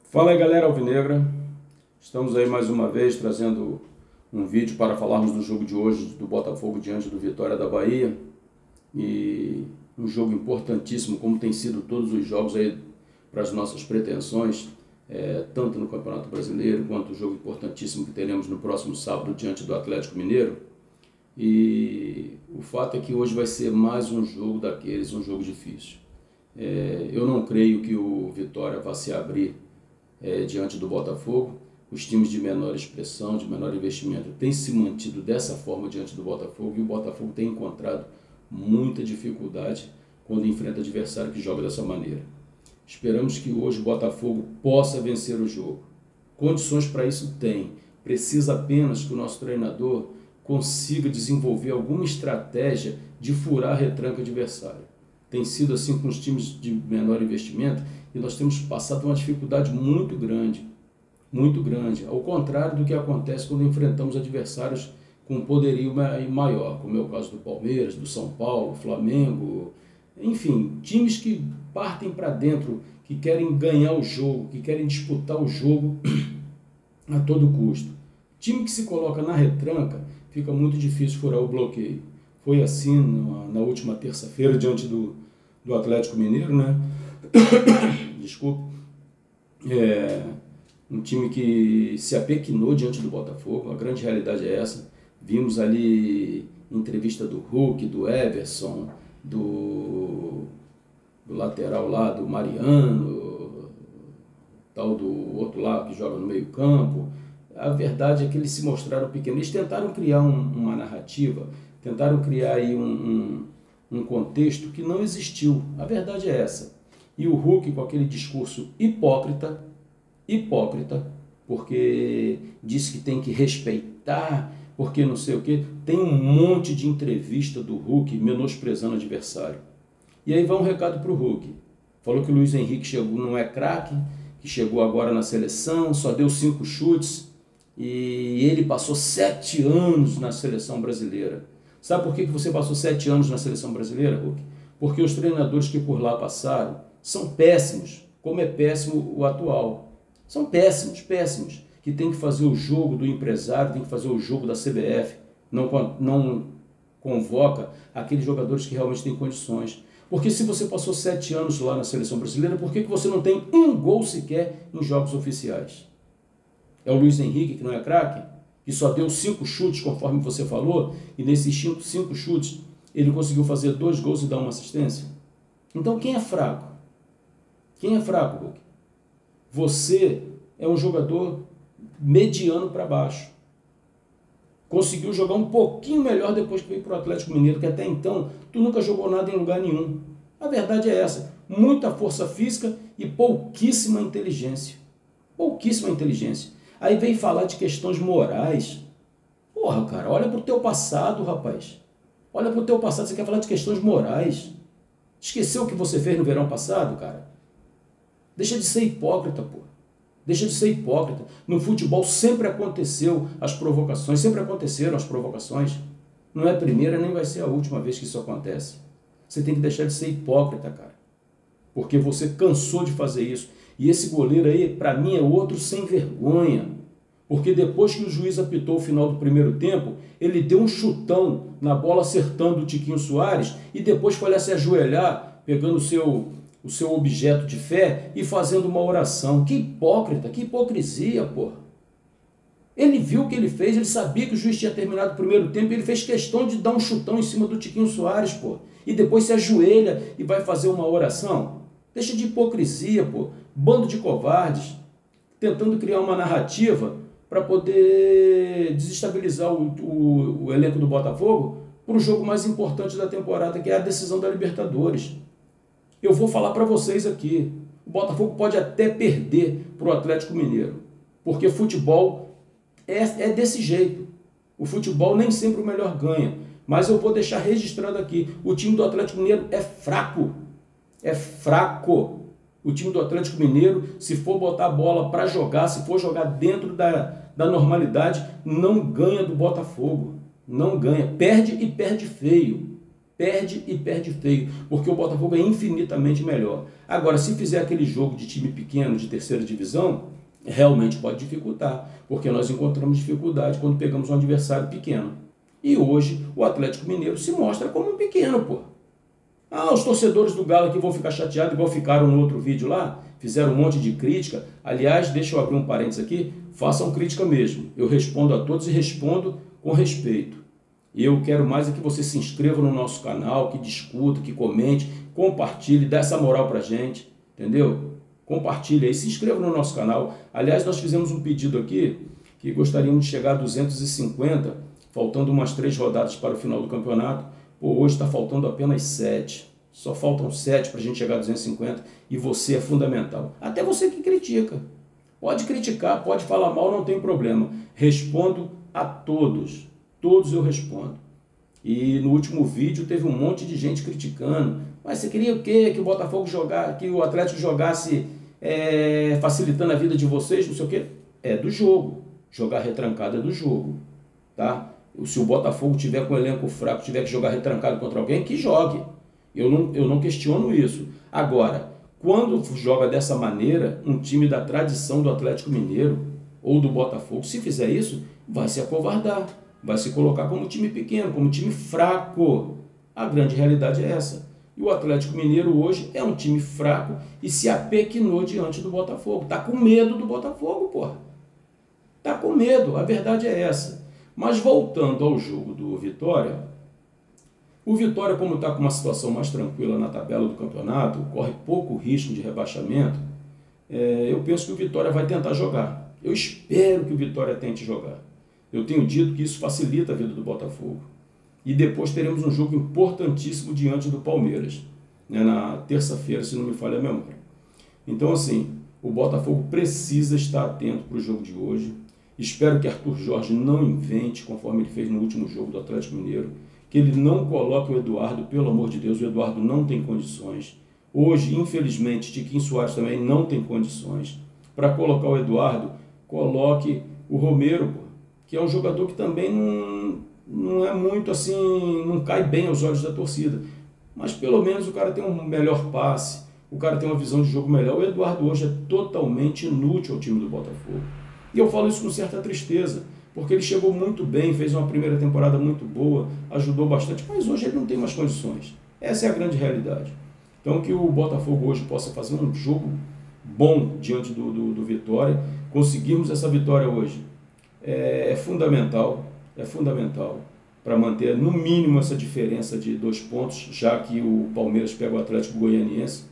Fala aí, galera alvinegra, estamos aí mais uma vez trazendo um vídeo para falarmos do jogo de hoje do Botafogo diante do Vitória da Bahia, e um jogo importantíssimo como tem sido todos os jogos aí para as nossas pretensões, tanto no Campeonato Brasileiro quanto o jogo importantíssimo que teremos no próximo sábado diante do Atlético Mineiro. E o fato é que hoje vai ser mais um jogo daqueles, um jogo difícil. Eu não creio que o Vitória vá se abrir diante do Botafogo. Os times de menor expressão, de menor investimento, têm se mantido dessa forma diante do Botafogo, e o Botafogo tem encontrado muita dificuldade quando enfrenta adversário que joga dessa maneira. Esperamos que hoje o Botafogo possa vencer o jogo. Condições para isso tem. Precisa apenas que o nosso treinador consiga desenvolver alguma estratégia de furar a retranca adversária. Tem sido assim com os times de menor investimento, e nós temos passado uma dificuldade muito grande, ao contrário do que acontece quando enfrentamos adversários com poderio maior, como é o caso do Palmeiras, do São Paulo, Flamengo, enfim, times que partem para dentro, que querem ganhar o jogo, que querem disputar o jogo a todo custo. Time que se coloca na retranca, fica muito difícil furar o bloqueio. Foi assim na última terça-feira diante do Atlético Mineiro, né? Desculpe. Um time que se apequinou diante do Botafogo, a grande realidade é essa. Vimos ali entrevista do Hulk, do Everson, do lateral lá, do Mariano, tal do outro lá que joga no meio campo. A verdade é que eles se mostraram pequenos. Eles tentaram criar uma narrativa, tentaram criar aí um contexto que não existiu. A verdade é essa. E o Hulk, com aquele discurso hipócrita, porque disse que tem que respeitar, porque não sei o quê. Tem um monte de entrevista do Hulk menosprezando o adversário. E aí vai um recado para o Hulk. Falou que o Luiz Henrique chegou, não é craque, que chegou agora na seleção, só deu 5 chutes, e ele passou 7 anos na seleção brasileira. Sabe por que você passou 7 anos na seleção brasileira, Hulk? Porque os treinadores que por lá passaram são péssimos, como é péssimo o atual. São péssimos, que tem que fazer o jogo do empresário, tem que fazer o jogo da CBF, não convoca aqueles jogadores que realmente têm condições. Porque se você passou 7 anos lá na seleção brasileira, por que você não tem um gol sequer em jogos oficiais? É o Luiz Henrique que não é craque? Que só deu 5 chutes, conforme você falou, e nesses 5 chutes ele conseguiu fazer 2 gols e dar uma assistência? Então quem é fraco? Quem é fraco, Hulk? Você é um jogador mediano para baixo. Conseguiu jogar um pouquinho melhor depois que veio para o Atlético Mineiro, que até então tu nunca jogou nada em lugar nenhum. A verdade é essa. Muita força física e pouquíssima inteligência. Pouquíssima inteligência. Aí vem falar de questões morais. Porra, cara, olha pro teu passado, rapaz. Olha pro teu passado, você quer falar de questões morais. Esqueceu o que você fez no verão passado, cara? Deixa de ser hipócrita, pô. Deixa de ser hipócrita. No futebol sempre aconteceram as provocações. Não é a primeira nem vai ser a última vez que isso acontece. Você tem que deixar de ser hipócrita, cara. Porque você cansou de fazer isso. E esse goleiro aí, para mim, é outro sem vergonha. Porque depois que o juiz apitou o final do primeiro tempo, ele deu um chutão na bola acertando o Tiquinho Soares e depois foi lá se ajoelhar, pegando o seu objeto de fé e fazendo uma oração. Que hipócrita, que hipocrisia, porra. Ele viu o que ele fez, ele sabia que o juiz tinha terminado o primeiro tempo e ele fez questão de dar um chutão em cima do Tiquinho Soares, porra. E depois se ajoelha e vai fazer uma oração. Deixa de hipocrisia, pô. Bando de covardes, tentando criar uma narrativa para poder desestabilizar o elenco do Botafogo para o jogo mais importante da temporada, que é a decisão da Libertadores. Eu vou falar para vocês aqui, o Botafogo pode até perder para o Atlético Mineiro, porque futebol é desse jeito. O futebol nem sempre o melhor ganha, mas eu vou deixar registrado aqui, o time do Atlético Mineiro é fraco. É fraco. O time do Atlético Mineiro, se for botar a bola para jogar, se for jogar dentro da normalidade, não ganha do Botafogo. Não ganha. Perde e perde feio. perde e perde feio, porque o Botafogo é infinitamente melhor. Agora, se fizer aquele jogo de time pequeno, de terceira divisão, realmente pode dificultar, porque nós encontramos dificuldade quando pegamos um adversário pequeno. E hoje o Atlético Mineiro se mostra como um pequeno, pô. Ah, os torcedores do Galo aqui vão ficar chateados, igual ficaram no outro vídeo lá, fizeram um monte de crítica. Aliás, deixa eu abrir um parênteses aqui, façam crítica mesmo. Eu respondo a todos e respondo com respeito. E eu quero mais é que você se inscreva no nosso canal, que discuta, que comente, compartilhe, dê essa moral pra gente, entendeu? Compartilhe aí, se inscreva no nosso canal. Aliás, nós fizemos um pedido aqui, que gostaríamos de chegar a 250, faltando umas 3 rodadas para o final do campeonato. Pô, hoje está faltando apenas 7. Só faltam 7 para a gente chegar a 250 e você é fundamental. Até você que critica. Pode criticar, pode falar mal, não tem problema. Respondo a todos. Todos eu respondo. E no último vídeo teve um monte de gente criticando. Mas você queria o quê? Que o Botafogo jogasse, que o Atlético jogasse facilitando a vida de vocês, não sei o quê. É do jogo. Jogar retrancado é do jogo. Tá? Se o Botafogo tiver com um elenco fraco, tiver que jogar retrancado contra alguém, que jogue. Eu não questiono isso. Agora, quando joga dessa maneira, um time da tradição do Atlético Mineiro ou do Botafogo, se fizer isso, vai se acovardar. Vai se colocar como time pequeno, como time fraco. A grande realidade é essa. E o Atlético Mineiro hoje é um time fraco e se apequinou diante do Botafogo. Está com medo do Botafogo, porra. Está com medo, a verdade é essa. Mas voltando ao jogo do Vitória, o Vitória, como está com uma situação mais tranquila na tabela do campeonato, corre pouco risco de rebaixamento, eu penso que o Vitória vai tentar jogar. Eu espero que o Vitória tente jogar. Eu tenho dito que isso facilita a vida do Botafogo. E depois teremos um jogo importantíssimo diante do Palmeiras, né, na terça-feira, se não me falha a memória. Então, assim, o Botafogo precisa estar atento para o jogo de hoje. Espero que Arthur Jorge não invente, conforme ele fez no último jogo do Atlético Mineiro, que ele não coloque o Eduardo, pelo amor de Deus, o Eduardo não tem condições. Hoje, infelizmente, Tiquinho Soares também não tem condições. Para colocar o Eduardo, coloque o Romero, que é um jogador que também não é muito assim, não cai bem aos olhos da torcida. Mas pelo menos o cara tem um melhor passe, o cara tem uma visão de jogo melhor. O Eduardo hoje é totalmente inútil ao time do Botafogo. E eu falo isso com certa tristeza, porque ele chegou muito bem, fez uma primeira temporada muito boa, ajudou bastante, mas hoje ele não tem mais condições. Essa é a grande realidade. Então que o Botafogo hoje possa fazer um jogo bom diante do Vitória, conseguirmos essa vitória hoje. É fundamental para manter no mínimo essa diferença de 2 pontos, já que o Palmeiras pega o Atlético Goianiense.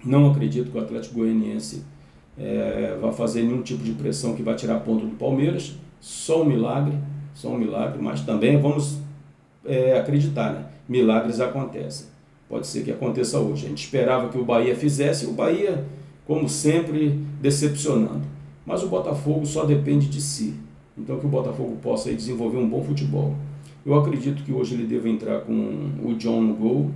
Não acredito que o Atlético Goianiense vai fazer nenhum tipo de pressão que vai tirar ponto do Palmeiras, só um milagre, mas também vamos acreditar, né? Milagres acontecem, pode ser que aconteça hoje. A gente esperava que o Bahia fizesse, e o Bahia, como sempre, decepcionando. Mas o Botafogo só depende de si, então que o Botafogo possa aí desenvolver um bom futebol. Eu acredito que hoje ele deva entrar com o John no gol,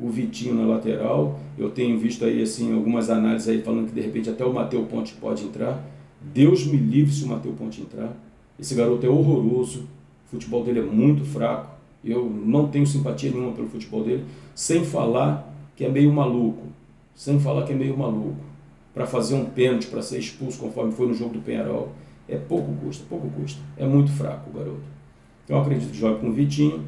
o Vitinho na lateral. Eu tenho visto aí assim, algumas análises aí falando que de repente até o Matheus Ponte pode entrar. Deus me livre se o Matheus Ponte entrar. Esse garoto é horroroso, o futebol dele é muito fraco, eu não tenho simpatia nenhuma pelo futebol dele, sem falar que é meio maluco, para fazer um pênalti, para ser expulso conforme foi no jogo do Penharol, pouco custa, é muito fraco o garoto. Então eu acredito que joga com o Vitinho,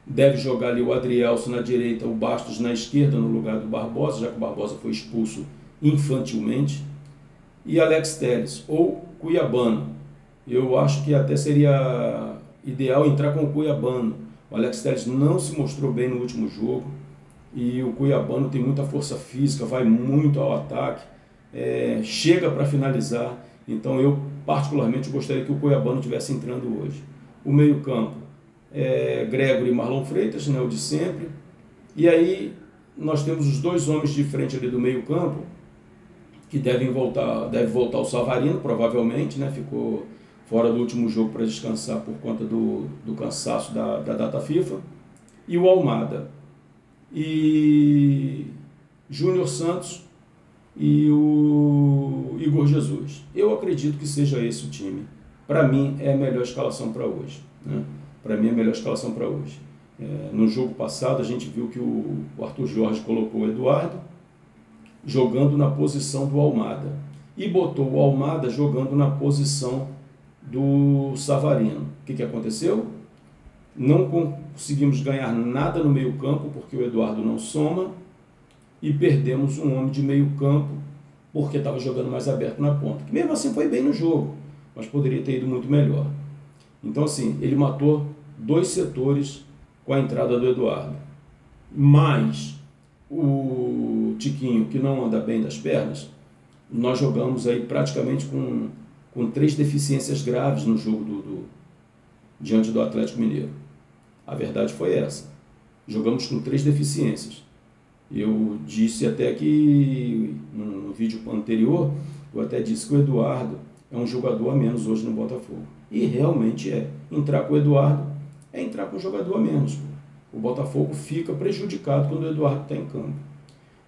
deve jogar ali o Adrielson na direita, o Bastos na esquerda no lugar do Barbosa, já que o Barbosa foi expulso infantilmente, e Alex Telles ou Cuiabano. Eu acho que até seria ideal entrar com o Cuiabano. O Alex Telles não se mostrou bem no último jogo e o Cuiabano tem muita força física, vai muito ao ataque, chega para finalizar. Então eu particularmente gostaria que o Cuiabano estivesse entrando hoje. O meio campo Gregory e Marlon Freitas, né, o de sempre. E aí nós temos os 2 homens de frente ali do meio campo, que deve voltar o Savarino, provavelmente, né, ficou fora do último jogo para descansar por conta do cansaço da data FIFA, e o Almada, e Júnior Santos e o Igor Jesus. Eu acredito que seja esse o time. Para mim é a melhor escalação para hoje, né? Para mim é a melhor escalação para hoje. No jogo passado a gente viu que o Arthur Jorge colocou o Eduardo jogando na posição do Almada e botou o Almada jogando na posição do Savarino. O que aconteceu? Não conseguimos ganhar nada no meio campo porque o Eduardo não soma e perdemos um homem de meio campo porque estava jogando mais aberto na ponta, que mesmo assim foi bem no jogo, mas poderia ter ido muito melhor. Então assim, ele matou 2 setores com a entrada do Eduardo, mas o Tiquinho, que não anda bem das pernas, nós jogamos aí praticamente com 3 deficiências graves no jogo diante do Atlético Mineiro. A verdade foi essa. Jogamos com 3 deficiências. Eu disse até que, no vídeo anterior, eu até disse que o Eduardo é um jogador a menos hoje no Botafogo. E realmente é. Entrar com o Eduardo é entrar com um jogador a menos. O Botafogo fica prejudicado quando o Eduardo está em campo.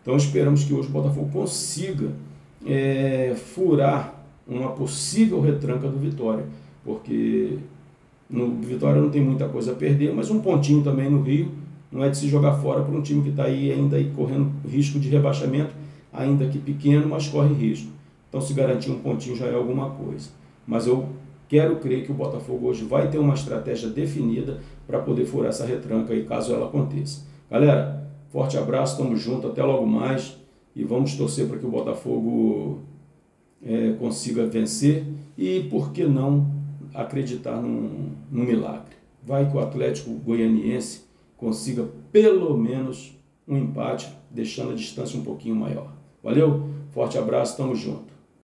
Então esperamos que hoje o Botafogo consiga furar uma possível retranca do Vitória, porque no Vitória não tem muita coisa a perder, mas um pontinho também no Rio não é de se jogar fora para um time que está aí ainda aí correndo risco de rebaixamento, ainda que pequeno, mas corre risco. Então se garantir um pontinho já é alguma coisa. Mas eu quero crer que o Botafogo hoje vai ter uma estratégia definida para poder furar essa retranca aí, caso ela aconteça. Galera, forte abraço, tamo junto, até logo mais e vamos torcer para que o Botafogo consiga vencer e, por que não, acreditar num milagre. Vai que o Atlético Goianiense consiga pelo menos um empate, deixando a distância um pouquinho maior. Valeu, forte abraço, tamo junto.